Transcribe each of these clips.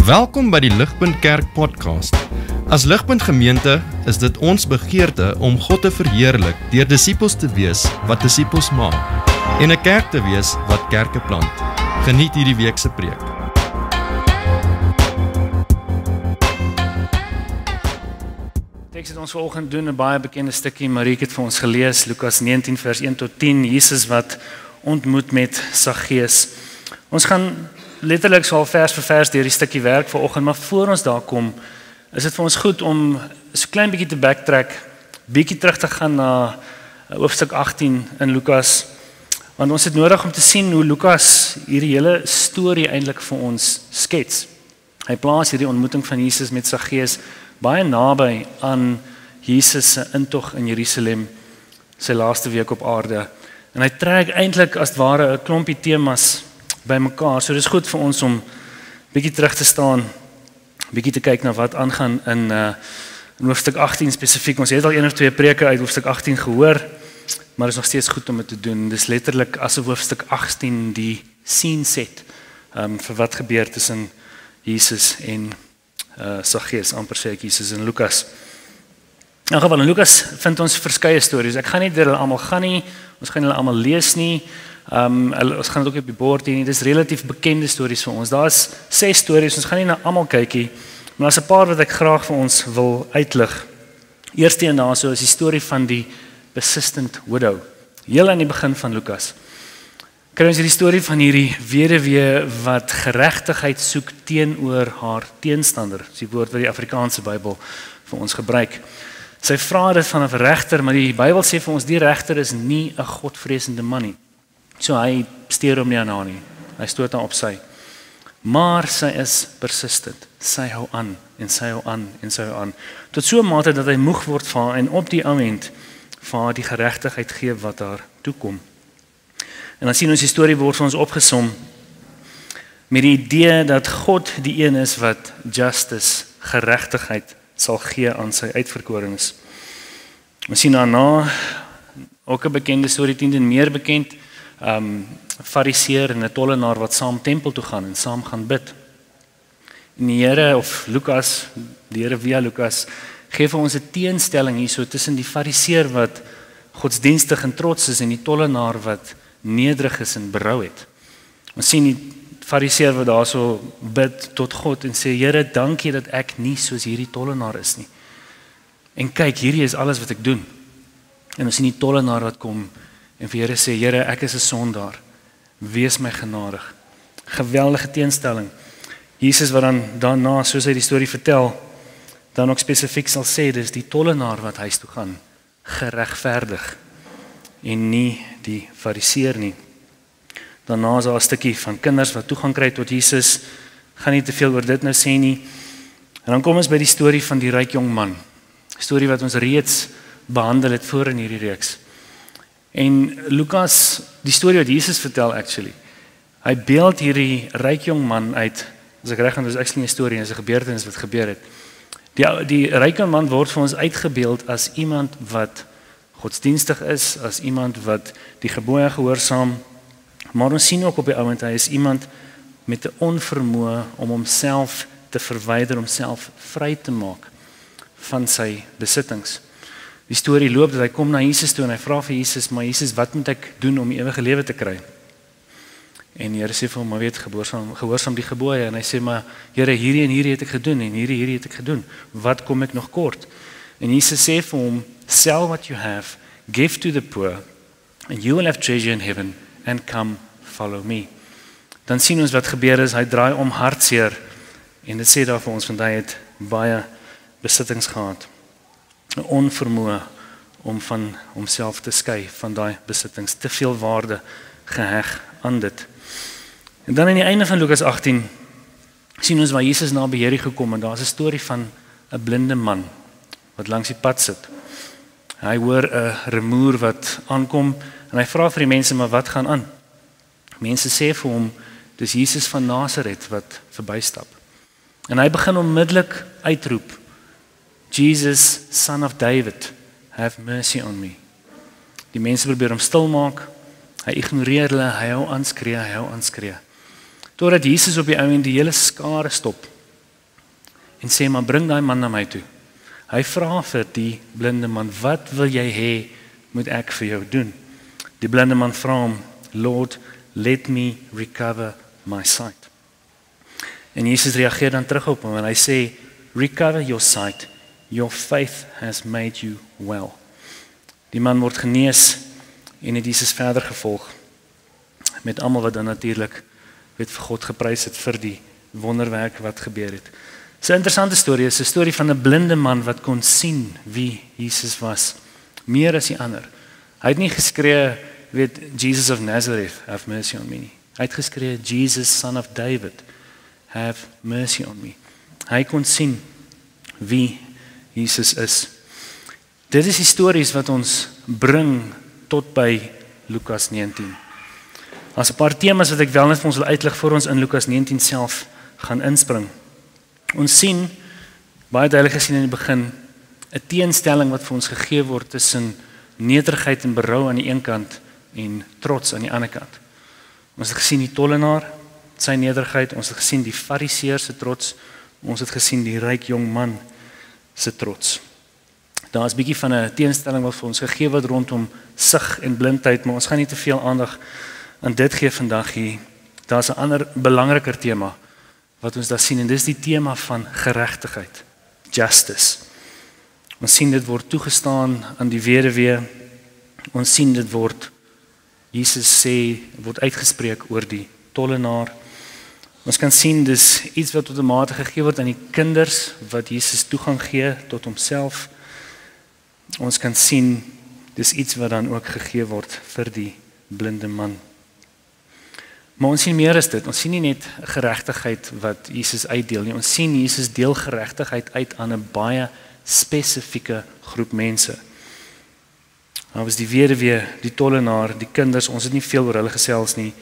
Welkom by die Ligpunt Kerk podcast. As Ligpunt Gemeente is dit ons begeerte om God te verheerlik deur disippels te wees wat disippels maak en 'n kerk te wees wat kerke plant. Geniet hierdie week se preek. Teks wat ons vanoggend doen, 'n baie bekende stukkie, Marieke het vir ons gelees, Lukas 19 vers 1 tot 10, Jesus wat ontmoet met Saggeus. Ons gaan letterlik so al vers vir vers deur die stukkie werk vanoggend, maar voor ons daar kom, is dit vir ons goed om so klein bietjie te backtrack, bietjie terug te gaan na hoofstuk 18 in Lukas, want ons het nodig om te sien hoe Lukas hierdie hele storie eintlik vir ons skets. Hy plaas hierdie ontmoeting van Jesus met Saggeus baie naby aan Jesus se intog in Jerusalem, sy laaste week op aarde. En hy trek eintlik as ware 'n klompie temas bymekaar. So dis goed vir ons om bietjie terug te staan, bietjie te kyk na wat aangaan in hoofstuk 18 spesifiek. Ons het al 1 of 2 preke uit hoofstuk 18 gehoor, maar is nog steeds goed om dit te doen. Dis letterlik asof hoofstuk 18 die scene set vir wat gebeur tussen Jesus en Saggeus, amper sê ek Jesus en Lukas. In geval in Lukas vind ons verskeie stories. Ek gaan nie deur hulle almal gaan nie. Ons gaan hulle almal lees nie. Ons gaan dit ook op die bord hê nie. Dis relatief bekende stories vir ons. Daar's 6 stories. Ons gaan nie na almal kyk nie, maar daar's 'n paar wat ek graag vir ons wil uitlig. Eerste een daarso is die storie van die persistent widow. Heel aan die begin van Lukas kry ons hierdie storie van hierdie weduwee wat geregtigheid soek teenoor haar teenstander. Dis die woord wat die Afrikaanse Bybel vir ons gebruik. Sy vra dit van 'n regter, maar die Bybel sê vir ons die regter is nie 'n godvreesende man nie. So hy steur hom nie aan haar nie. Hy stoot haar op sy. Maar sy is persistent. Sy hou aan en sy hou aan en sy hou aan. Tot so 'n mate dat hy moeg word van haar en op die oomblik vir haar die geregtigheid gee wat haar toekom. En dan sien ons die storie word vir ons opgesom met die idee dat God die een is wat justice, geregtigheid sal gee aan sy uitverkorenes. Ons sien daarna ook 'n bekende storie, 10 en meer bekend, fariseer en 'n tollenaar wat saam tempel toe gaan en saam gaan bid. En die Here of Lukas, die Here via Lukas, gee vir ons 'n teenstelling hierso tussen die fariseer wat godsdienstig en trots is en die tollenaar wat nederig is en berou het. Ons sien die fariseer wat daarso bid tot God en sê, Here, dankie dat ek nie soos hierdie tollenaar is nie. En kyk, hierdie is alles wat ek doen. En ons sien die tollenaar wat kom en vir Here sê, Here, ek is 'n sondaar. Wees my genadig. Geweldige teenstelling. Jesus wat dan daarna, soos hy die storie vertel, dan ook spesifiek sal sê, dis die tollenaar wat huis toe gaan, geregverdig en nie die fariseer nie. Daarna is daar 'n stukkie van kinders wat toegang kry tot Jesus. Gaan nie te veel oor dit nou sê nie. En dan kom ons by die storie van die ryk jong man. Storie wat ons reeds behandel het voor in hierdie reeks. En Lukas, die storie wat Jesus vertel actually, hy beeld hierdie ryk jong man uit, as ek reg is, dis actually 'n storie, is 'n gebeurtenis wat gebeur het. Die ryk jong man word vir ons uitgebeeld as iemand wat godsdienstig is, as iemand wat die gebooie gehoorsaam, maar ons sien ook op die oomblik hy is iemand met 'n onvermoë om homself te verwyder, homself vry te maak van sy besittings. Die storie loop dat hy kom na Jesus toe en hy vra vir Jesus, maar Jesus, wat moet ek doen om die ewige lewe te kry? En die Here sê vir hom, maar weet, gehoorsaam die gebooie. En hy sê, maar Here, hierdie en hierdie het ek gedoen en hierdie het ek gedoen. Wat kom ek nog kort? En Jesus sê vir hom, sell what you have, give to the poor, and you will have treasure in heaven, and come follow me. Dan sien ons wat gebeur is, hy draai om hartseer, en dit sê daar vir ons, want hy het baie besittings gehad. 'n onvermoë om van homself te skei van daai besittings, te veel waarde geheg aan dit. En dan aan die einde van Lukas 18 sien ons waar Jesus na by Jerigo kom en daar's 'n storie van 'n blinde man wat langs die pad sit. Hy hoor 'n rumoer wat aankom en hy vra vir die mense, maar wat gaan aan? Mense sê vir hom, dis Jesus van Nasaret wat verbystap. En hy begin onmiddellik uitroep, Jesus, son of David, have mercy on me. Die mense probeer hom stil maak, hy ignoreer hulle, hy hou aanskree. Totdat Jesus op die ou en die hele skare stop en sê, maar bring daai man na my toe. Hy vra vir die blinde man, wat wil jy hê moet ek vir jou doen? Die blinde man vra hom, Lord, let me recover my sight. En Jesus reageer dan terug op hom en hy sê, recover your sight, your faith has made you well. Die man word genees en het Jesus verder gevolg met almal wat dan natuurlik weet vir God geprys het vir die wonderwerk wat gebeur het. Dis 'n interessante storie, is 'n storie van 'n blinde man wat kon sien wie Jesus was, meer as die ander. Hy het nie geskree, weet, Jesus of Nazareth, have mercy on me nie. Hy het geskree, Jesus, son of David, have mercy on me. Hy kon sien wie Jesus is. Dit is stories wat ons bring tot by Lukas 19. As 'n paar temas wat ek wel net vir ons wil uitlig voor ons in Lukas 19 self gaan inspring. Ons sien, baie duidelik gesien in die begin, 'n teenstelling wat vir ons gegee word tussen nederigheid en berou aan die een kant en trots aan die ander kant. Ons het gesien die tollenaar, sy nederigheid, ons het gesien die fariseer se trots, ons het gesien die ryk jong man se trots. Daar is 'n bietjie van 'n teenstelling wat vir ons gegee word rondom sig en blindheid, maar ons gaan nie te veel aandag aan dit gee vandag hier. Daar's 'n ander belangriker tema wat ons daar sien en dis die tema van geregtigheid, justice. Ons sien dit word toegestaan aan die weduwee. Ons sien dit word Jesus sê word uitgespreek oor die tollenaar. Ons kan sien dis iets wat outomaties gegee word aan die kinders wat Jesus toegang gee tot homself. Ons kan sien dis iets wat dan ook gegee word vir die blinde man. Maar ons sien meer as dit. Ons sien nie net geregtigheid wat Jesus uitdeel nie. Ons sien Jesus deel geregtigheid uit aan 'n baie spesifieke groep mense. Daar was die weduwee, die tollenaar, die kinders, ons het nie veel oor hulle gesels nie,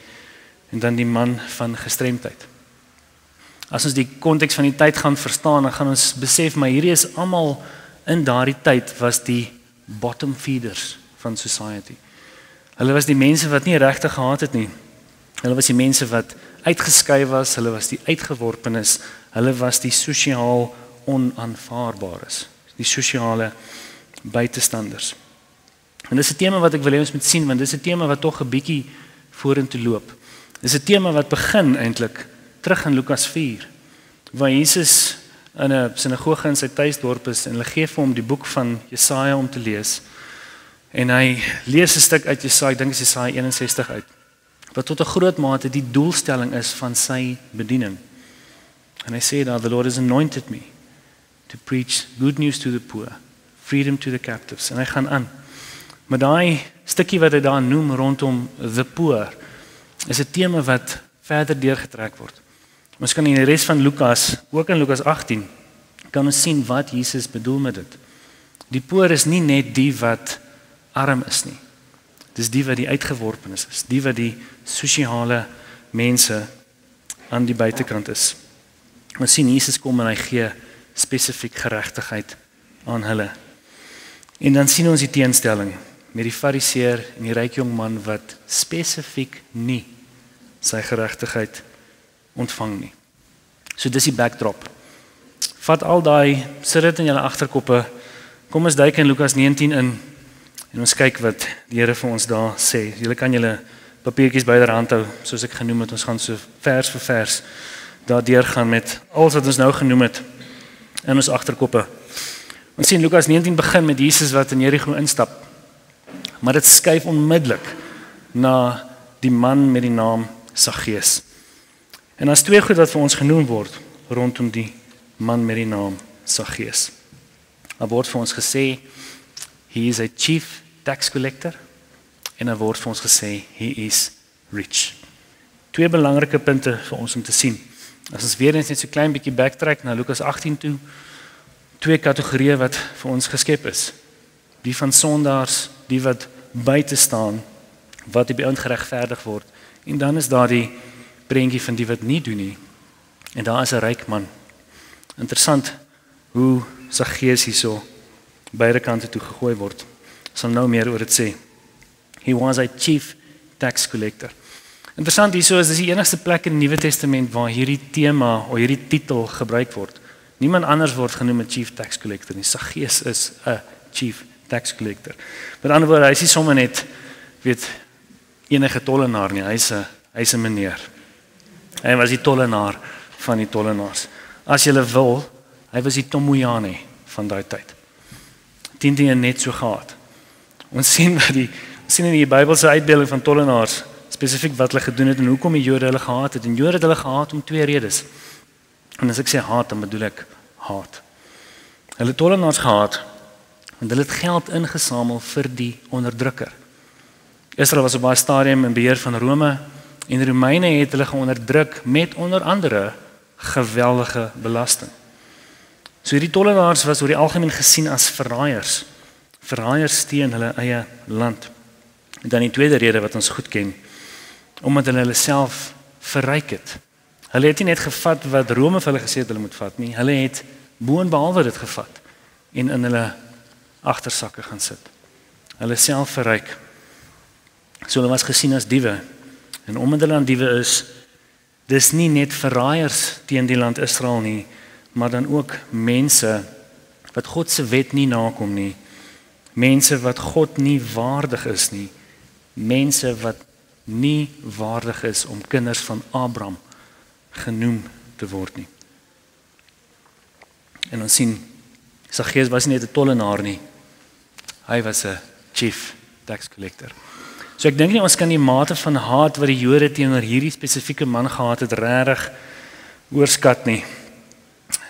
en dan die man van gestremdheid. As ons die konteks van die tyd gaan verstaan, dan gaan ons besef, maar hierdie is almal in daardie tyd was die bottom feeders van society. Hulle was die mense wat nie regte gehad het nie. Hulle was die mense wat uitgeskei was, hulle was die uitgeworpenes, hulle was die sosiaal onaanvaarbares, die sosiale buitestanders. En dis 'n tema wat ek wil hê ons moet sien, want dis 'n tema wat tog 'n bietjie vorentoe loop. Dis 'n tema wat begin eintlik terug in Lukas 4, waar Jesus in 'n sinagoge in sy tuisdorp is en hulle gee vir hom die boek van Jesaja om te lees. En hy lees 'n stuk uit Jesaja, ek dink dit is Jesaja 61 uit, wat tot 'n groot mate die doelstelling is van sy bediening. En hy sê daar, the Lord has anointed me to preach good news to the poor, freedom to the captives. En hy gaan aan. Maar daai stukkie wat hy daar noem rondom the poor, is 'n tema wat verder deurgetrek word. Ons kan in die res van Lukas, ook in Lukas 18, kan ons sien wat Jesus bedoel met dit. Die poor is nie net die wat arm is nie. Dis die wat die uitgeworpenes is, die wat die sosiale mense aan die buitekant is. Ons sien Jesus kom en hy gee spesifiek geregtigheid aan hulle. En dan sien ons die teenstelling met die fariseer en die ryk jong man wat spesifiek nie sy geregtigheid ontvang nie. So dis die backdrop. Vat al daai, sit dit in julle agterkoppe. Kom ons duik in Lukas 19 in en ons kyk wat die Here vir ons daar sê. Julle kan julle papiertjies byderhand hou, soos ek genoem het. Ons gaan so vers vir vers daardeur gaan met alles wat ons nou genoem het in ons agterkoppe. Ons sien Lukas 19 begin met Jesus wat in Jerigo instap. Maar dit skuif onmiddellik na die man met die naam Saggeus. En daar's twee goed wat vir ons genoem word rondom die man met die naam Saggeus. Daar word vir ons gesê he is a chief tax collector en daar word vir ons gesê he is rich. Twee belangrike punte vir ons om te sien. As ons weer eens net so klein bietjie backtrack na Lukas 18 toe, twee kategorieë wat vir ons geskep is. Die van sondaars, die wat buite staan, wat op die eind geregverdig word. En dan is daar die prentjie van die wat nie doen nie. En daar is 'n ryk man. Interessant hoe Saggeus hierso beide kante toe gegooi word. Ons sal nou meer oor dit sê. He was a chief tax collector. Interessant hierso is dis die enigste plek in die Nuwe Testament waar hierdie tema of hierdie titel gebruik word. Niemand anders word genoem 'n chief tax collector nie. Saggeus is 'n chief tax collector. Met ander woorde, hy is nie sommer net enige tollenaar nie. Hy's 'n meneer. Hy was die tollenaar van die tollenaars. As jy wil, hy was die Tomoyane van daai tyd. 10 net so gehad. Ons sien in die Bybelse uitbeelding van tollenaars spesifiek wat hulle gedoen het en hoekom die Jode hulle gehaat het. En Jode het hulle gehaat om 2 redes. En as ek sê haat, dan bedoel ek haat. Hulle het tollenaars gehaat want hulle het geld ingesamel vir die onderdrukker. Israel was op baie stadium in beheer van Rome en die Romeine het hulle geonderdruk met onder andere geweldige belasting. So hierdie tollenaars was oor die algemeen gesien as verraaiers. Verraaiers teen hulle eie land. En dan die tweede rede wat ons goed ken, omdat hulle self verryk het. Hulle het nie net gevat wat Rome vir hulle gesê het hulle moet vat nie, hulle het boonbehalwe dit gevat en in hulle agtersakke gaan sit. Hulle self verryk. So hulle was gesien as diewe. En omdat hulle aan diewe is, dis nie net verraaiers teen die land Israel nie, maar dan ook mense wat God se wet nie nakom nie. Mense wat God nie waardig is nie. Mense wat nie waardig is om kinders van Abraham genoem te word nie. En ons sien, Saggeus was nie net 'n tollenaar nie. Hy was 'n chief tax collector. So ek dink nie ons kan die mate van haat wat die Jode teenoor hierdie spesifieke man gehad het regtig oorskat nie.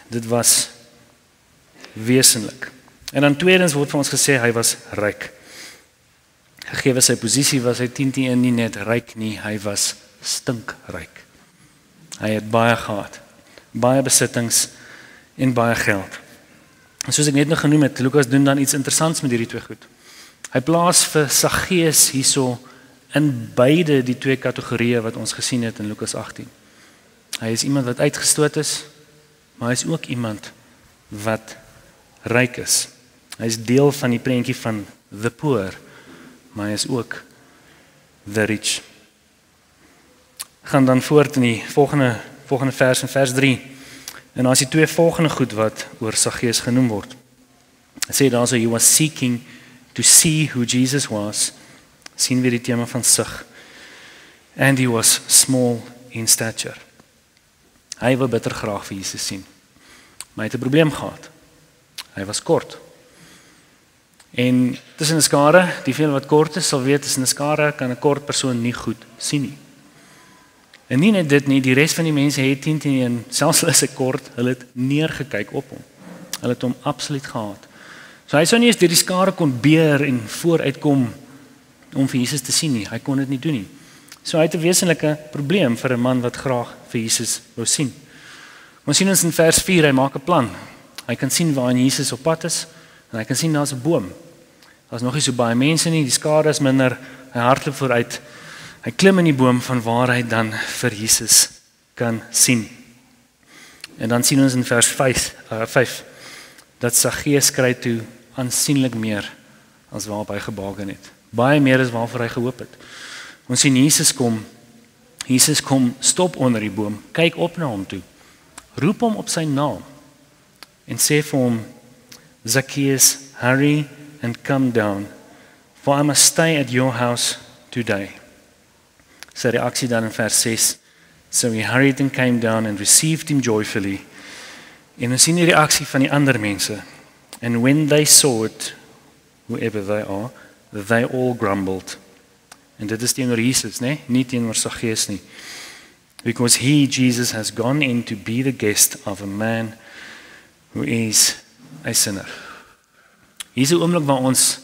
Dit was wesenlik. En dan tweedens word vir ons gesê hy was ryk. Gegee sy posisie was hy 10 nie net ryk nie, hy was stinkryk. Hy het baie gehad, baie besittings en baie geld. En soos ek net nog genoem het, Lukas doen dan iets interessants met hierdie twee goed. Hy plaas vir Saggeus hierso in beide die twee kategorieë wat ons gesien het in Lukas 18. Hy is iemand wat uitgestoot is, maar hy is ook iemand wat ryk is. Hy is deel van die prentjie van the poor, maar hy is ook the rich. Gaan dan voort in die volgende vers in vers 3. En as die twee volgende goed wat oor Saggeus genoem word. Hy sê daar so, he was seeking to see who Jesus was. Sien weer die tema van sig. And he was small in stature. Hy wou bitter graag vir Jesus sien. Maar hy het 'n probleem gehad. Hy was kort. En tussen 'n skare, die veel wat kort is, sal weet tussen 'n skare kan 'n kort persoon nie goed sien nie. En nie net dit nie, die res van die mense het 10 en selfs as hy kort, hulle het neergekyk op hom. Hulle het hom absoluut gehaat. So hy sou nie eens deur die skare kon beer en vooruitkom om vir Jesus te sien nie. Hy kon dit nie doen nie. So hy het 'n wesenlike probleem vir 'n man wat graag vir Jesus wou sien. Ons sien ons in vers 4, hy maak 'n plan. Hy kan sien waar Jesus op pad is en hy kan sien daar's 'n boom. Daar's nog nie so baie mense nie, die skare is minder. Hy hardloop vooruit. Hy klim in die boom van waar hy dan vir Jesus kan sien. En dan sien ons in vers 5 dat Saggeus kry toe aansienlik meer as waarop hy gebaken het. Baie meer as waarvoor hy gehoop het. Ons sien Jesus kom stop onder die boom, kyk op na hom toe, roep hom op sy naam en sê vir hom, Zacchaeus, hurry and come down, for I must stay at your house today. Sy reaksie dan in vers 6, so he hurried and came down and received him joyfully. En ons sien die reaksie van die ander mense. And when they saw it, whoever they are, they all grumbled. En dit is teenoor Jesus, nie teenoor Saggeus nie. Because he, Jesus, has gone in to be the guest of a man who is a sinner. Hier is 'n oomblik waar ons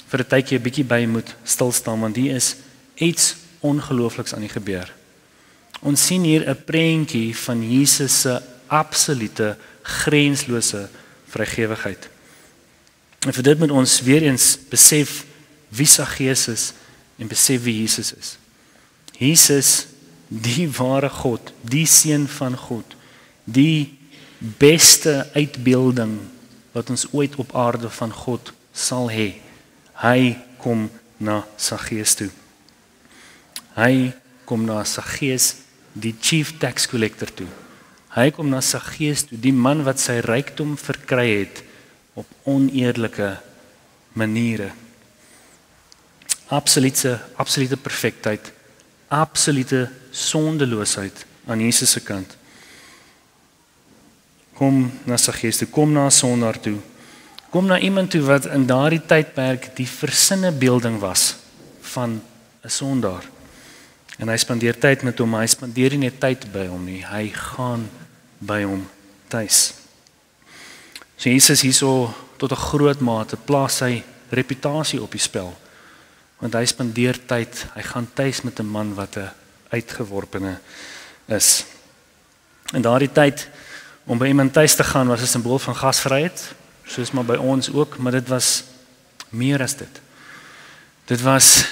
vir 'n tydjie 'n bietjie by moet stil staan, want hier is iets ongeloofliks aan die gebeur. Ons sien hier 'n prentjie van Jesus se absolute, grenslose vrygewigheid. En vir dit moet ons weer eens besef wie Saggeus is en besef wie Jesus is. Jesus, die ware God, die seun van God, die beste uitbeelding wat ons ooit op aarde van God sal hê. Hy kom na Saggeus toe. Hy kom na Saggeus, die chief tax collector toe. Hy kom na Saggeus toe, die man wat sy rykdom verkry het op oneerlike maniere. Absolute perfektheid, absolute sondeloosheid aan Jesus se kant. Kom na Saggeus toe, kom na 'n sondaar toe. Kom na iemand toe wat in daardie tydperk die versinne beelding was van 'n sondaar. En hy spandeer tyd met hom, hy spandeer nie net tyd by hom nie, hy gaan by hom tuis. So Jesus hierso tot 'n groot mate plaas sy reputasie op die spel. Want hy spandeer tyd, hy gaan tuis met 'n man wat 'n uitgeworpene is. En daardie tyd om by iemand tuis te gaan was 'n simbool van gasvryheid, soos maar by ons ook, maar dit was meer as dit. Dit was,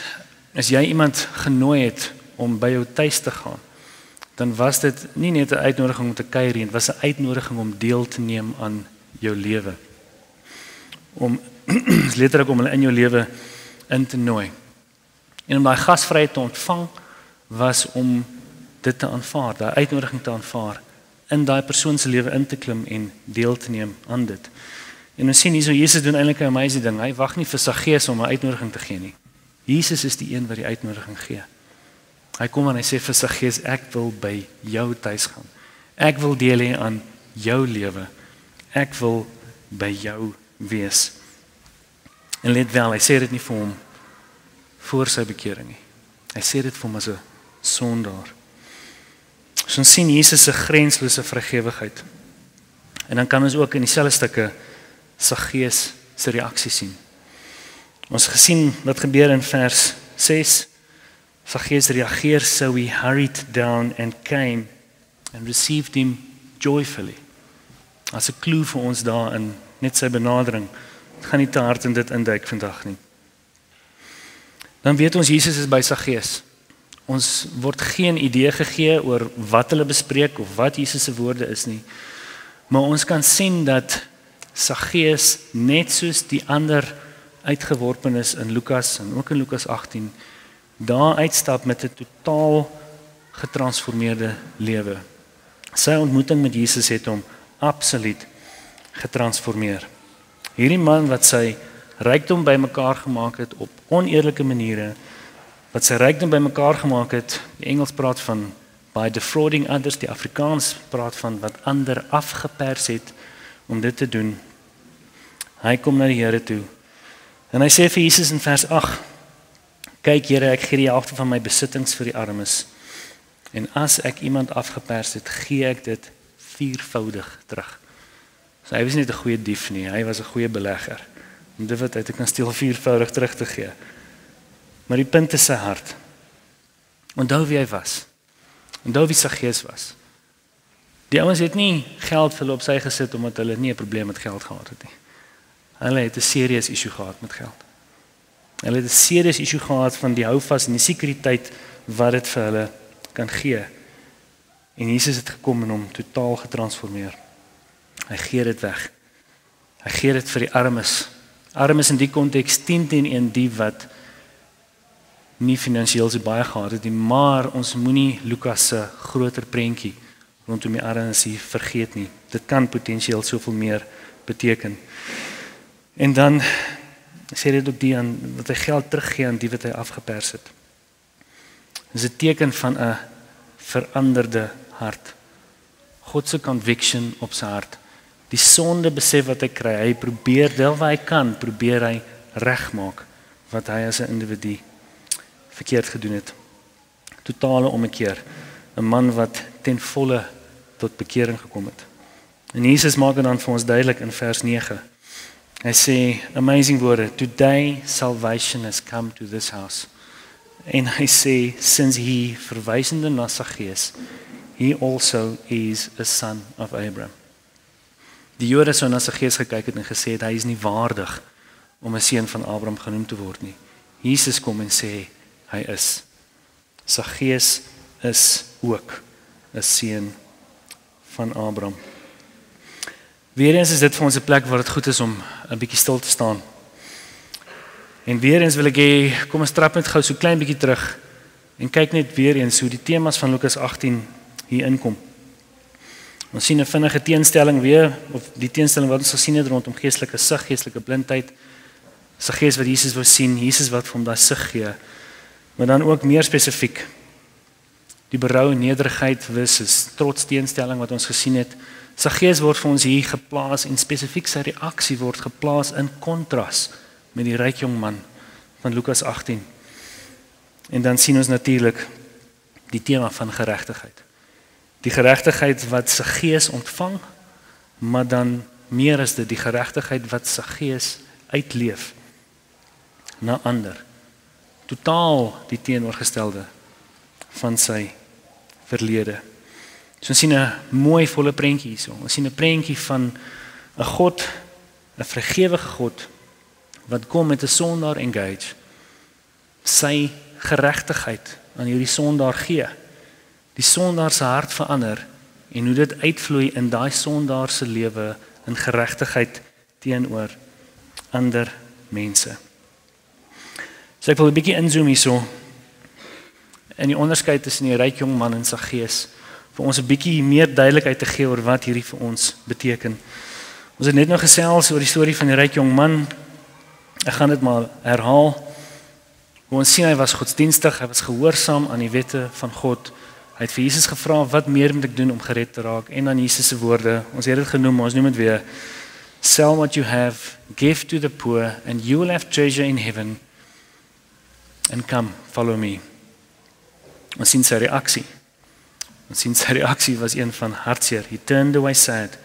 as jy iemand genooi het om by jou tuis te gaan, dan was dit nie net 'n uitnodiging om te kuier nie, dit was 'n uitnodiging om deel te neem aan jou lewe. Om letterlik om hulle in jou lewe in te nooi. En om daai gasvryheid te ontvang was om dit te aanvaar, daai uitnodiging te aanvaar, in daai persoon se lewe in te klim en deel te neem aan dit. En ons sien hierso Jesus doen eintlik 'n amazing ding. Hy wag nie vir Saggeus om 'n uitnodiging te gee nie. Jesus is die een wat die uitnodiging gee. Hy kom en hy sê vir Saggeus, ek wil by jou tuis gaan. Ek wil deel hê aan jou lewe. Ek wil by jou wees. En let wel, hy sê dit nie vir hom voor sy bekering nie. Hy sê dit vir hom as 'n sondaar. So ons sien Jesus se grenslose vrygewigheid. En dan kan ons ook in dieselfde stukke Saggeus se reaksie sien. Ons gesien wat gebeur in vers 6. Saggeus reageer, so he hurried down and came and received him joyfully. As 'n klou vir ons daarin, net sy benadering. Ek gaan nie te hard in dit induik vandag nie. Dan weet ons Jesus is by Saggeus. Ons word geen idee gegee oor wat hulle bespreek of wat Jesus se woorde is nie. Maar ons kan sien dat Saggeus net soos die ander uitgeworpenes in Lukas en ook in Lukas 18 daar uitstap met 'n totaal getransformeerde lewe. Sy ontmoeting met Jesus het hom absoluut getransformeer. Hierdie man wat sy rykdom bymekaar gemaak het op oneerlike maniere, wat sy rykdom bymekaar gemaak het, die Engels praat van by defrauding others, die Afrikaans praat van wat ander afgepers het om dit te doen. Hy kom na die Here toe. En hy sê vir Jesus in vers 8, kyk Here, ek gee die helfte van my besittings vir die armes. En as ek iemand afgepers het, gee ek dit 4voudig terug. So hy was nie 'n goeie dief nie, hy was 'n goeie belegger. Om dit wat hy te kan steel 4voudig terug te gee. Maar die punt is sy hart. Onthou wie hy was. Onthou wie Saggeus was. Die ouens het nie geld vir hulle op sy gesit omdat hulle nie 'n probleem met geld gehad het nie. Hulle het 'n serious issue gehad met geld. Hulle het 'n serious issue gehad van die houvas en die sekuriteit wat dit vir hulle kan gee. En Jesus het gekom en hom totaal getransformeer. Hy gee dit weg. Hy gee dit vir die armes. Armes in die konteks 10-1 die wat nie finansiëel so baie gehad het nie, maar ons moenie Lukas se groter prentjie rondom die armes vergeet nie. Dit kan potensieel soveel meer beteken. En dan sê dit ook die aan wat hy geld teruggee aan die wat hy afgepers het. Dit is 'n teken van 'n veranderde hart. God se conviction op sy hart. Die sonde besef wat hy kry, hy probeer wel wat hy kan, probeer hy regmaak wat hy as 'n individu verkeerd gedoen het. Totale ommekeer. 'n Man wat ten volle tot bekering gekom het. En Jesus maak dit dan vir ons duidelik in vers 9. Hy sê, amazing woorde, today salvation has come to this house. En hy sê, since he, verwysende na Saggeus, he also is a son of Abraham. Die Jode sou na Saggeus gekyk het en gesê het, hy is nie waardig om 'n seun van Abraham genoem te word nie. Jesus kom en sê, hy is. Saggeus is ook 'n seun van Abraham. Weereens is dit vir ons 'n plek waar dit goed is om 'n bietjie stil te staan. En weereens wil ek hê, kom ons trap net gou so klein bietjie terug en kyk net weereens hoe die temas van Lukas 18 hier inkom. Ons sien 'n vinnige teenstelling weer, of die teenstelling wat ons gesien het rondom geestelike sig, geestelike blindheid. Saggeus wat Jesus wou sien, Jesus wat vir hom daai sig gee. Maar dan ook meer spesifiek, die berou en nederigheid versus trots teenstelling wat ons gesien het. Saggeus word vir ons hier geplaas en spesifiek sy reaksie word geplaas in kontras met die ryk jong man van Lukas 18. En dan sien ons natuurlik die tema van geregtigheid. Die geregtigheid wat Saggeus ontvang, maar dan meer as dit, die geregtigheid wat Saggeus uitleef na ander. Totaal die teenoorgestelde van sy verlede. So ons sien 'n mooi volle prentjie hierso. Ons sien 'n prentjie van 'n God, 'n vrygewige God wat kom met 'n sondaar engage. Sy geregtigheid aan hierdie sondaar gee. Die sondaar se hart verander en hoe dit uitvloei in daai sondaar se lewe in geregtigheid teenoor ander mense. So ek wil 'n bietjie inzoom hierso in die onderskeid tussen die ryk jong man en Saggeus vir ons 'n bietjie meer duidelikheid te gee oor wat hierdie vir ons beteken. Ons het net nou gesels oor die storie van die ryk jong man. Ek gaan dit maar herhaal. Hoe ons sien hy was godsdienstig, hy was gehoorsaam aan die wette van God. Hy het vir Jesus gevra, wat meer moet ek doen om gered te raak? En dan Jesus se woorde, ons het dit genoem, maar ons noem dit weer. Sell what you have, give to the poor, and you will have treasure in heaven. And come, follow me. Ons sien sy reaksie. Ons sien sy reaksie was een van hartseer. He turned away sad.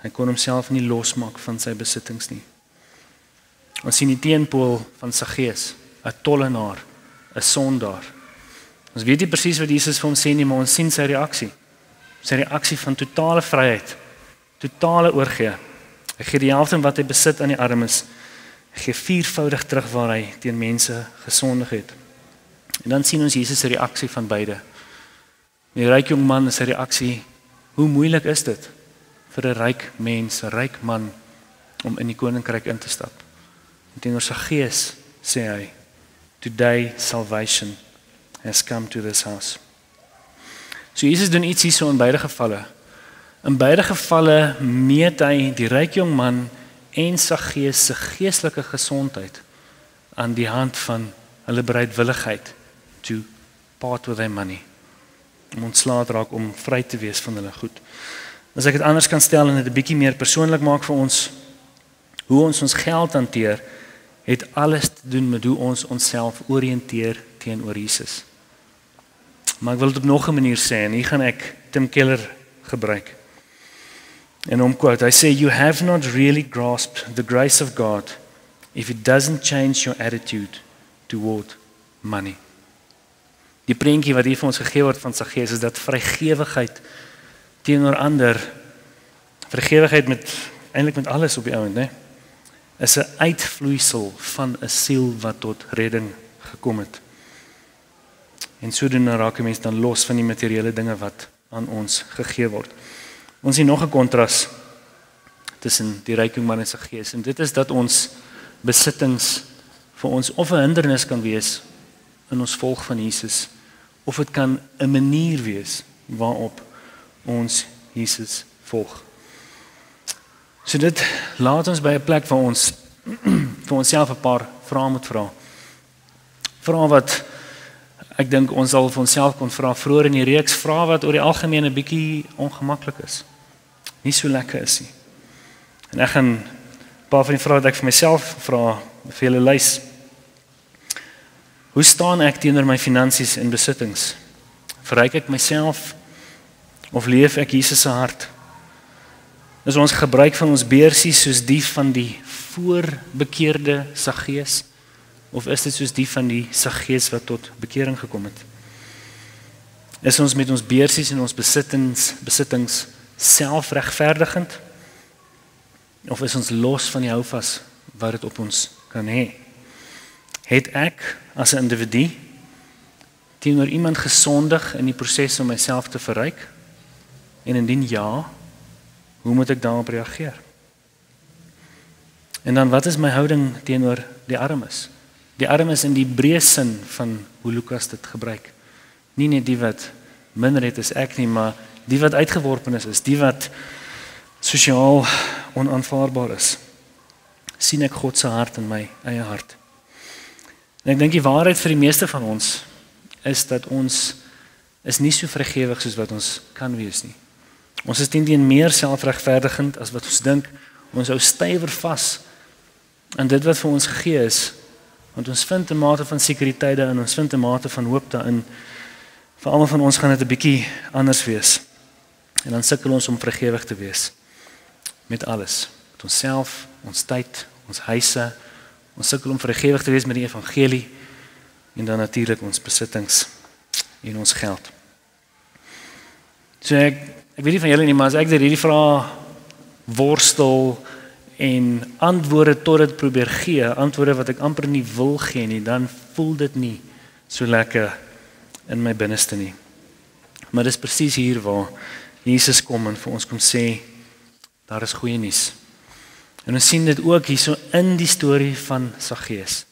Hy kon homself nie losmaak van sy besittings nie. Ons sien die teenpool van Saggeus, 'n tollenaar, 'n sondaar. Ons weet nie presies wat Jesus vir hom sê nie, maar ons sien sy reaksie. Sy reaksie van totale vryheid, totale oorgee. Hy gee die helfte van wat hy besit aan die armes. Hy gee viervoudig terug waar hy teen mense gesondig het. En dan sien ons Jesus se reaksie van beide. Die ryk jong man is sy reaksie, hoe moeilik is dit vir 'n ryk mens, 'n ryk man om in die koninkryk in te stap. En teenoor Saggeus sê hy, today salvation has come to this house. So Jesus doen iets hierso in beide gevalle. In beide gevalle meet hy die ryk jong man en Saggeus se geestelike gesondheid aan die hand van hulle bereidwilligheid to part with their money. Om ontslae te raak, om vry te wees van hulle goed. As ek dit anders kan stel en dit 'n bietjie meer persoonlik maak vir ons, hoe ons geld hanteer, het alles te doen met hoe ons onsself oriënteer teenoor Jesus. Maar ek wil dit op nog 'n manier sê, en hier gaan ek Tim Keller gebruik. En hom quote, hy sê, you have not really grasped the grace of God if it doesn't change your attitude toward money. Die prentjie wat hier vir ons gegee word van Saggeus is dat vrygewigheid teenoor ander, vrygewigheid eintlik met alles op die ouend, né? Is 'n uitvloeisel van 'n siel wat tot redding gekom het. En sodoende raak 'n mens dan los van die materiële dinge wat aan ons gegee word. Ons sien nog 'n kontras tussen die ryk jong man en Saggeus, en dit is dat ons besittings vir ons of 'n hindernis kan wees in ons volg van Jesus, of dit kan 'n manier wees waarop ons Jesus volg. So dit laat ons by 'n plek waar ons vir onsself 'n paar vrae moet vra. Vrae wat ek dink ons sal vir onsself kon vra vroeër in die reeks, vrae wat oor die algemeen 'n bietjie ongemaklik is. Nie so lekker is nie. En ek gaan 'n paar van die vrae wat ek vir myself vra vir julle lys. Hoe staan ek teenoor my finansies en besittings? Verryk ek myself of leef ek Jesus se hart? Is ons gebruik van ons beursies soos die van die voorbekeerde Saggeus, of is dit soos die van die Saggeus wat tot bekering gekom het? Is ons met ons beursies en ons besittings selfregverdigend, of is ons los van die houvas wat dit op ons kan hê? Het ek as 'n individu teenoor iemand gesondig in die proses om myself te verryk? En indien ja, hoe moet ek daarop reageer? En dan, wat is my houding teenoor die armes? Die armes in die breë sin van hoe Lukas dit gebruik. Nie net die wat minder het as ek nie, maar die wat uitgeworpenes is, die wat sosiaal onaanvaarbaar is. Sien ek God se hart in my eie hart. En ek dink die waarheid vir die meeste van ons is dat ons is nie so vrygewig soos wat ons kan wees nie. Ons is teen meer selfregverdigend as wat ons dink. Ons hou stywer vas aan dit wat vir ons gegee is, want ons vind 'n mate van sekuriteit daarin, ons vind 'n mate van hoop daarin. Vir almal van ons gaan dit 'n bietjie anders wees. En dan sukkel ons om vrygewig te wees met alles, met onsself, ons tyd, ons huise. Ons sukkel om vrygewig te wees met die evangelie en dan natuurlik ons besittings en ons geld. So ek weet nie van julle nie, maar as ek hierdie vrae worstel en antwoorde tot dit probeer gee, antwoorde wat ek amper nie wil gee nie, dan voel dit nie so lekker in my binneste nie. Maar dis presies hier waar Jesus kom en vir ons kom sê, daar is goeie nuus. En ons sien dit ook hierso in die storie van Saggeus.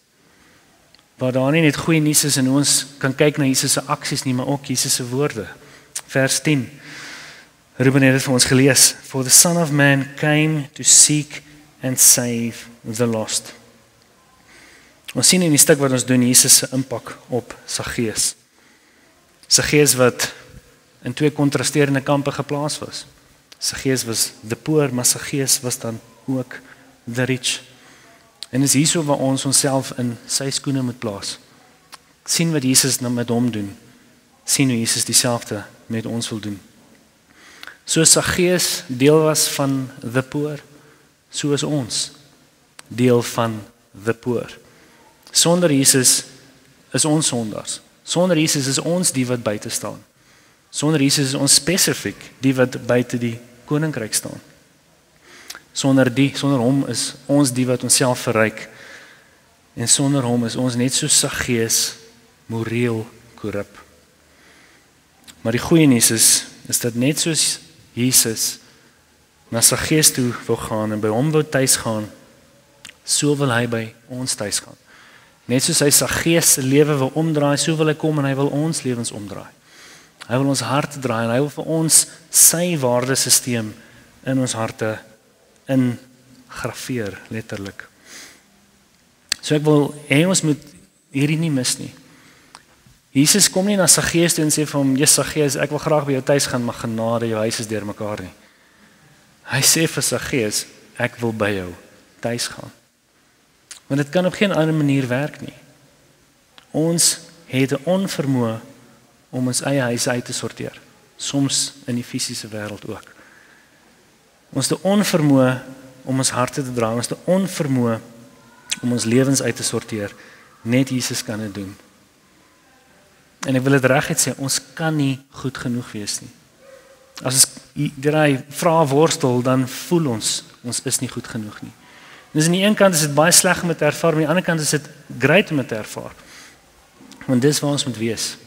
Waar daar nie net goeie nuus is en ons kan kyk na Jesus se aksies nie, maar ook Jesus se woorde. Vers 10. Ruben het dit vir ons gelees. For the Son of Man came to seek and save the lost. Ons sien in die stuk wat ons doen Jesus se impak op Saggeus. Saggeus wat in twee kontrasterende kampe geplaas was. Saggeus was the poor, maar Saggeus was dan ook the rich. En is hierso waar ons onsself in sy skoene moet plaas. Sien wat Jesus nou met hom doen. Sien hoe Jesus dieselfde met ons wil doen. So Saggeus deel was van the poor, so is ons deel van the poor. Sonder Jesus is ons sondaars. Sonder Jesus is ons die wat buite staan. Sonder Jesus is ons spesifiek die wat buite die koninkryk staan. Sonder hom is ons die wat onsself verryk. En sonder hom is ons net so Saggeus moreel korrup. Maar die goeie nuus is dat net soos Jesus na Saggeus toe wou gaan en by hom wou tuis gaan, so wil hy by ons tuis gaan. Net soos hy Saggeus se lewe wil omdraai, so wil hy kom en hy wil ons lewens omdraai. Hy wil ons harte draai en hy wil vir ons sy waardesisteem in ons harte ingrafeer, letterlik. So ek wil hê ons moet hierdie nie mis nie. Jesus kom nie na Saggeus toe en sê vir hom, "Ja Saggeus, ek wil graag by jou tuis gaan, maar genade, jou huis is deurmekaar nie." Hy sê vir Saggeus, "Ek wil by jou tuis gaan." Want dit kan op geen ander manier werk nie. Ons het 'n onvermoë om ons eie huis uit te sorteer, soms in die fisiese wêreld ook. Ons het 'n onvermoë om ons harte te dra, ons het 'n onvermoë om ons lewens uit te sorteer. Net Jesus kan dit doen. En ek wil dit reguit sê, ons kan nie goed genoeg wees nie. As ons daai vrae worstel, dan voel ons is nie goed genoeg nie. Dus aan die een kant is dit baie sleg om dit te ervaar, maar aan die ander kant is dit great om dit te ervaar. Want dis waar ons moet wees.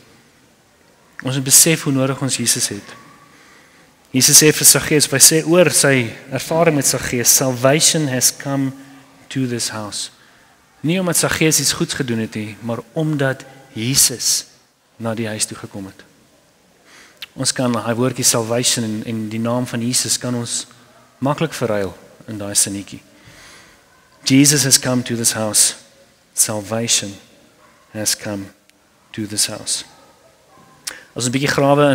Ons moet besef hoe nodig ons Jesus het. Jesus sê vir Saggeus, hy sê oor sy ervaring met Saggeus, salvation has come to this house. Nie omdat Saggeus iets goeds gedoen het nie, maar omdat Jesus na die huis toe gekom het. Ons kan hy woordjie salvation en die naam van Jesus kan ons maklik verruil in daai sinnetjie. Jesus has come to this house. Salvation has come to this house. As ons 'n bietjie grawe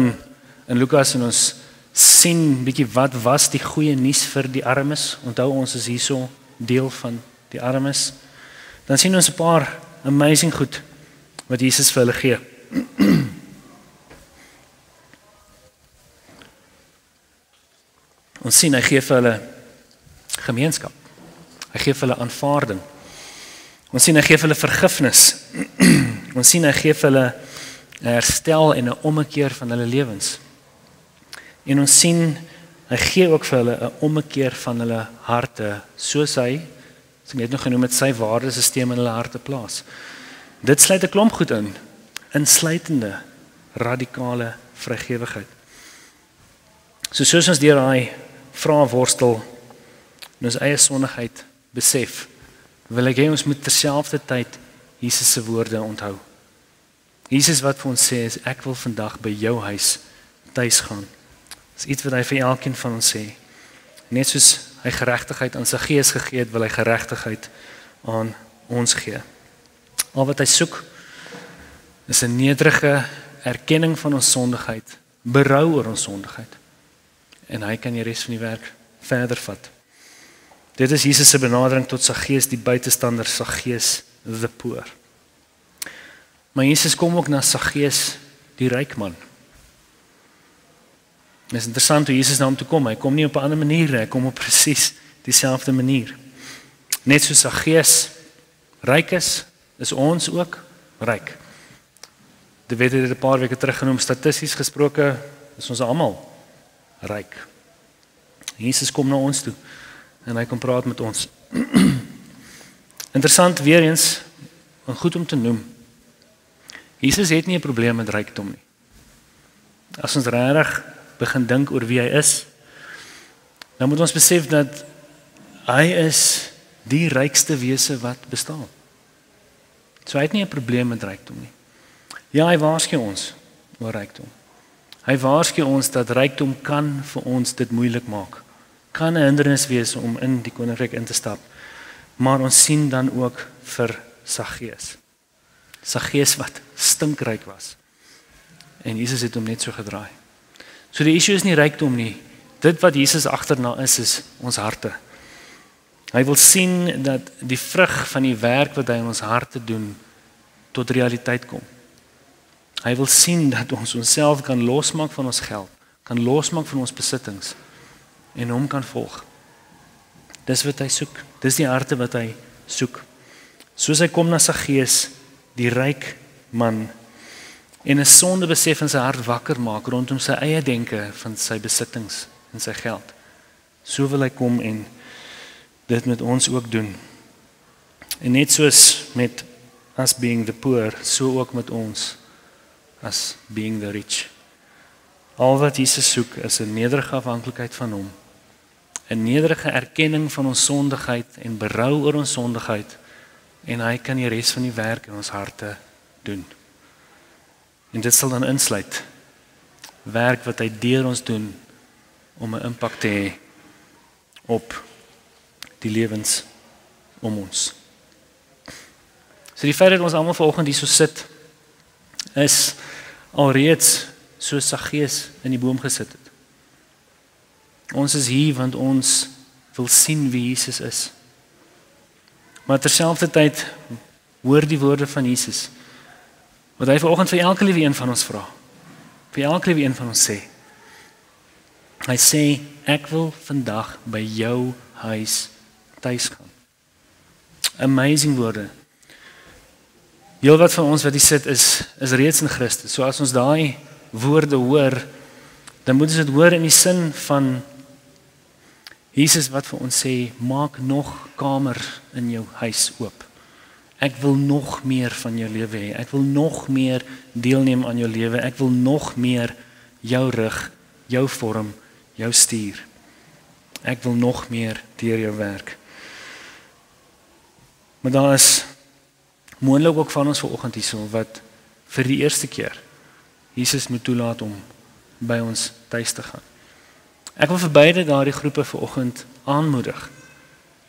in Lukas en ons sien bietjie wat was die goeie nuus vir die armes. Onthou ons is hierso deel van die armes. Dan sien ons 'n paar amazing goed wat Jesus vir hulle gee. Ons sien hy gee vir hulle gemeenskap. Hy gee vir hulle aanvaarding. Ons sien hy gee vir hulle vergifnis. Ons sien hy gee vir hulle herstel en 'n ommekeer van hulle lewens. En ons sien hy gee ook vir hulle 'n ommekeer van hulle harte, soos hy ek net nog genoem het, sy waardesisteem in hulle harte plaas. Dit sluit 'n klomp goed in, insluitende radikale vrygewigheid. Soos ons deur daai vrae worstel en ons eie sondigheid besef, wil ek hê ons moet terselfdertyd Jesus se woorde onthou. Jesus wat vir ons sê is, ek wil vandag by jou huis tuis gaan. Dis iets wat hy vir elkeen van ons sê. Net soos hy geregtigheid aan Saggeus gegee het, wil hy geregtigheid aan ons gee. Al wat hy soek is 'n nederige erkenning van ons sondigheid, berou oor ons sondigheid. En hy kan die res van die werk verder vat. Dit is Jesus se benadering tot Saggeus, die buitestander, Saggeus the poor. Maar Jesus kom ook na Saggeus, die ryk man. Dit is interessant hoe Jesus na hom toe kom. Hy kom nie op 'n ander manier nie, hy kom op presies dieselfde manier. Net soos Saggeus ryk is ons ook ryk. Dit het dit 'n paar weke terug genoem, statisties gesproke, is ons almal ryk. Jesus kom na ons toe en hy kom praat met ons. Interessant weer eens, en goed om te noem. Jesus het nie 'n probleem met rykdom nie. As ons regtig begin dink oor wie hy is, dan moet ons besef dat hy is die rykste wese wat bestaan. So hy het nie 'n probleem met rykdom nie. Ja, hy waarsku ons oor rykdom. Hy waarsku ons dat rykdom kan vir ons dit moeilik maak. Kan 'n hindernis wees om in die koninkryk in te stap. Maar ons sien dan ook vir Saggeus. Saggeus wat stinkryk was. En Jesus het hom net so gedraai. So die issue is nie rykdom nie. Dit wat Jesus agterna is ons harte. Hy wil sien dat die vrug van die werk wat hy in ons harte doen tot realiteit kom. Hy wil sien dat ons onsself kan losmaak van ons geld, kan losmaak van ons besittings en hom kan volg. Dis wat hy soek. Dis die harte wat hy soek. Soos hy kom na Saggeus, die ryk man, en 'n sondebesef in sy hart wakker maak rondom sy eie denke van sy besittings en sy geld. So wil hy kom en dit met ons ook doen. En net soos met us being the poor, so ook met ons as being the rich. Al wat Jesus soek is 'n nederige afhanklikheid van hom. 'n Nederige erkenning van ons sondigheid en berou oor ons sondigheid, en hy kan die res van die werk in ons harte doen. En dit sal dan insluit werk wat hy deur ons doen om 'n impak te hê op die lewens om ons. So die feit dat ons almal vanoggend hier so sit, is alreeds so Saggeus in die boom gesit het. Ons is hier want ons wil sien wie Jesus is. Maar terselfdertyd hoor die woorde van Jesus, wat hy vanoggend vir elke liewe een van ons vra. Vir elke liewe een van ons sê. Hy sê, ek wil vandag by jou huis tuis gaan. Amazing woorde. Heel wat van ons wat hier sit is reeds in Christus. So as ons daai woorde hoor, dan moet ons dit hoor in die sin van Jesus wat vir ons sê, maak nog kamer in jou huis oop. Ek wil nog meer van jou lewe hê. Ek wil nog meer deelneem aan jou lewe. Ek wil nog meer jou rig, jou vorm, jou stuur. Ek wil nog meer deur jou werk. Maar daar is moontlik ook van ons vanoggend hierso wat vir die eerste keer Jesus moet toelaat om by ons tuis te gaan. Ek wil vir beide daardie groepe vanoggend aanmoedig.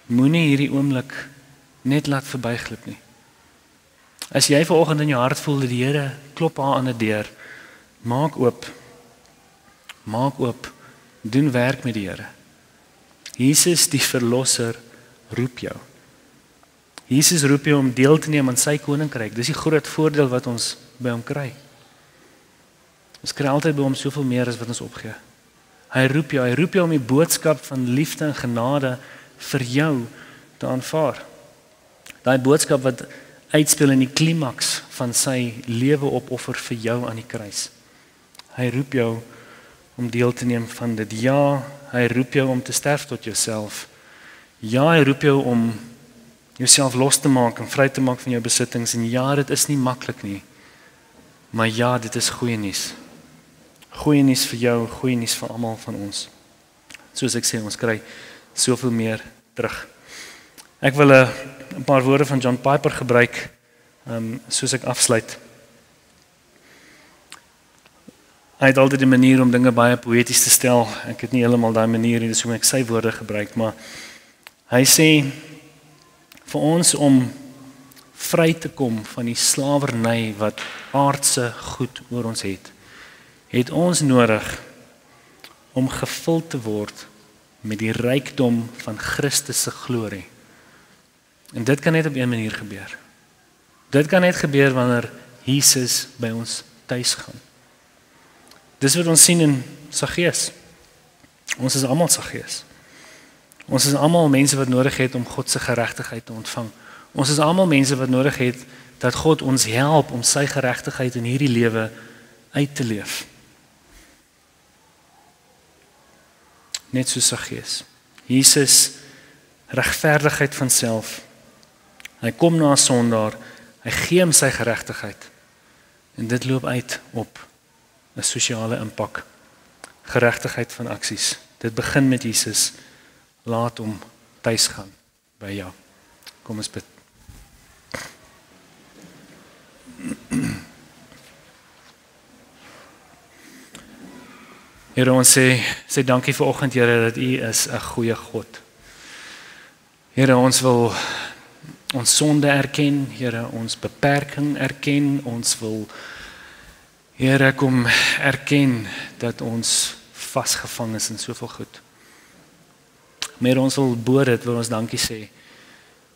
Moenie hierdie oomblik net laat verbyglip nie. As jy vanoggend in jou hart voel dat die Here klop haar aan 'n deur, maak oop. Maak oop. Doen werk met die Here. Jesus die verlosser roep jou. Jesus roep jou om deel te neem aan sy koninkryk. Dis die groot voordeel wat ons by hom kry. Ons kry altyd by hom soveel meer as wat ons opgee. Hy roep jou om die boodskap van liefde en genade vir jou te aanvaar. Daai boodskap wat uitspeel in die klimaks van sy lewe opoffer vir jou aan die kruis. Hy roep jou om deel te neem van dit. Ja, hy roep jou om te sterf tot jouself. Ja, hy roep jou om jouself los te maak en vry te maak van jou besittings. En ja, dit is nie maklik nie. Maar ja, dit is goeie nuus. Goeie nuus vir jou, goeie nuus vir almal van ons. Soos ek sê, ons kry soveel meer terug. Ek wil 'n paar woorde van John Piper gebruik, soos ek afsluit. Hy het altyd 'n manier om dinge baie poëties te stel. Ek het nie heeltemal daai manier nie, dis hoe ek sy woorde gebruik, maar hy sê vir ons om vry te kom van die slawerny wat aardse goed oor ons het ons nodig om gevul te word met die rykdom van Christus se glorie. En dit kan net op een manier gebeur. Dit kan net gebeur wanneer Jesus by ons tuis gaan. Dis wat ons sien in Saggeus. Ons is almal Saggeus. Ons is almal mense wat nodig het om God se geregtigheid te ontvang. Ons is almal mense wat nodig het dat God ons help om sy geregtigheid in hierdie lewe uit te leef. Net so Saggeus. Jesus regverdigheid van self. Hy kom na 'n sondaar, hy gee hom sy geregtigheid. En dit loop uit op 'n sosiale impak. Geregtigheid van aksies. Dit begin met Jesus. Laat hom tuis gaan by jou. Kom ons bid. Here, ons sê dankie vir oggend, Here, dat U is 'n goeie God. Here, ons wil ons sonde erken, Here, ons beperking erken, ons wil, Here, kom erken dat ons vasgevang is in soveel goed. Maar ons wil bo dit, wil ons dankie sê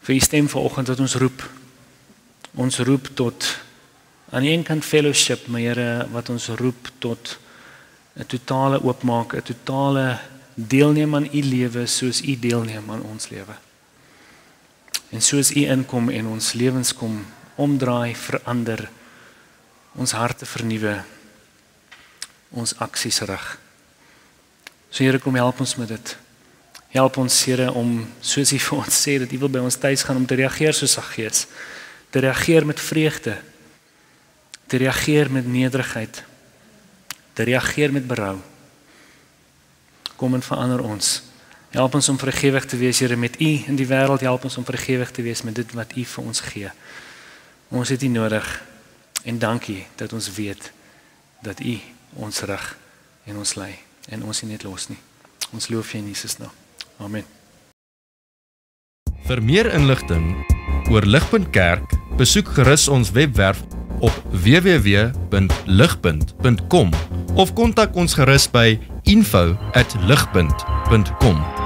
vir U stem vanoggend wat ons roep. Ons roep tot aan die een kant fellowship, maar Here, wat ons roep tot 'n totale oopmaak, 'n totale deelneem aan U lewe soos U deelneem aan ons lewe. En soos U inkom en ons lewens kom omdraai, verander, ons harte vernuwe, ons aksies rig. So Here, kom help ons met dit. Help ons, Here, om soos U vir ons sê dat U wil by ons tuis gaan om te reageer soos Saggeus, te reageer met vreugde, te reageer met nederigheid, te reageer met berou. Kom en verander ons. Help ons om vergewig te wees, Here, met U in die wêreld. Help ons om vergewig te wees met dit wat U vir ons gee. Ons het U nodig en dankie dat ons weet dat U ons rig en ons lei en ons nie net los nie. Ons loof U in Jesus naam. Amen. Vir meer inligting oor Ligpunt Kerk, besoek gerus ons webwerf op www.ligpunt.com of kontak ons gerus by info@ligpunt.com.